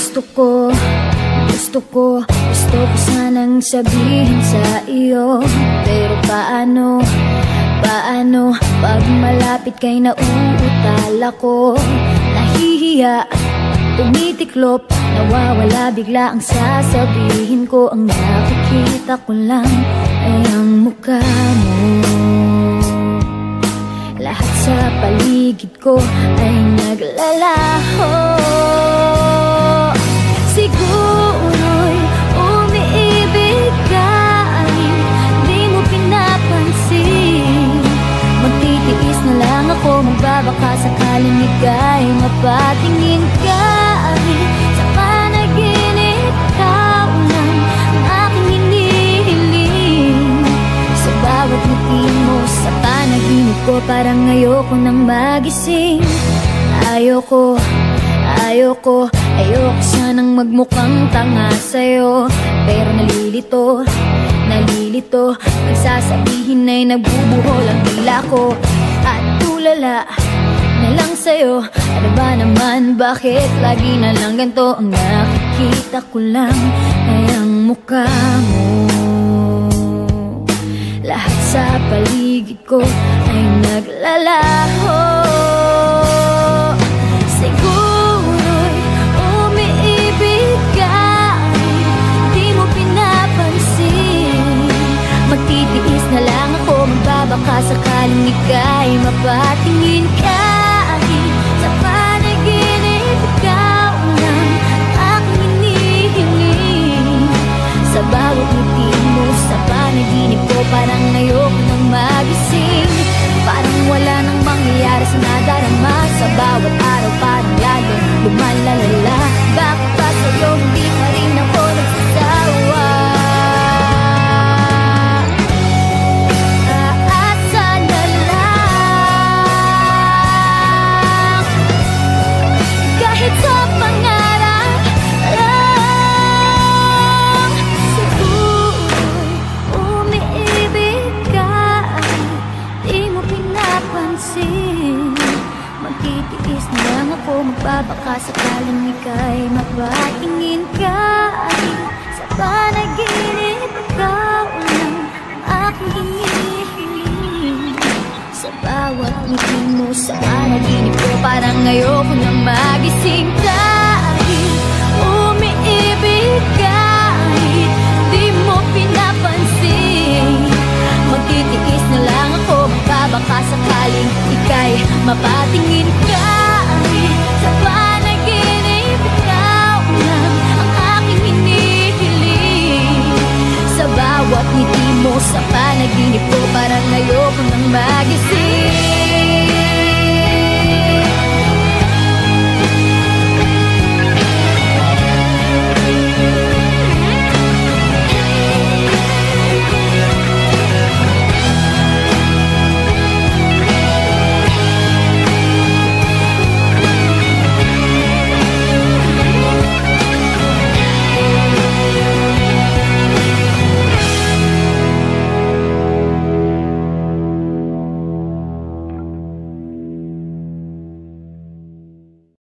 Gusto ko sanang sabihin sa iyo, pero paano pag malapit kay nauutal ako? Nahihiya, tumitiklop, nawawala bigla ang sasabihin ko. Ang nakikita ko lang ay ang mukha mo. Lahat sa paligid ko ay naglalaho. Siguro'y umiibig ka, di mo pinapansin. Magtitiis na lang ako, magbabaka sakaling ika'y mapatingin ka. Sa panaginip ikaw lang ang aking hinihiling. Sa bawat ngiti mo sa panaginip ko, parang ayoko nang magising. Ayoko sanang magmukhang tanga sa'yo, pero nalilito nagsasabihin ay nagbubuhol ang dila ko. At tulala na lang sa'yo, ano ba naman, bakit lagi na lang ganito? Ang nakikita ko lang ay ang mukha mo. Lahat sa paligid ko ay naglalaho. Siguro'y umiibig ka, di mo pinapansin. Magtitiis na lang ako, magbabaka sakaling ika'y mapatingin ka. Sa panaginip ikaw lang ang aking hinihiling. Sa bawat ngiti mo sa panaginip ko, parang ayoko nang magising. Parang wala nang mangyayari sa nadarama. Sa bawat araw parang lalo lumalalala. Bakit ba sa'yo hindi pa rin ako nagsasawa? Aasa na lang, kahit sa pangarap lang. Siguro'y umiibig ka, di mo pinapansin. Magtitiis na lang ako, magbabaka sakaling ika'y mapatingin ka. Sa panaginip ikaw lang ang aking hinihiling. Sa bawat ngiti mo sa panaginip ko, parang ayoko nang magising ka.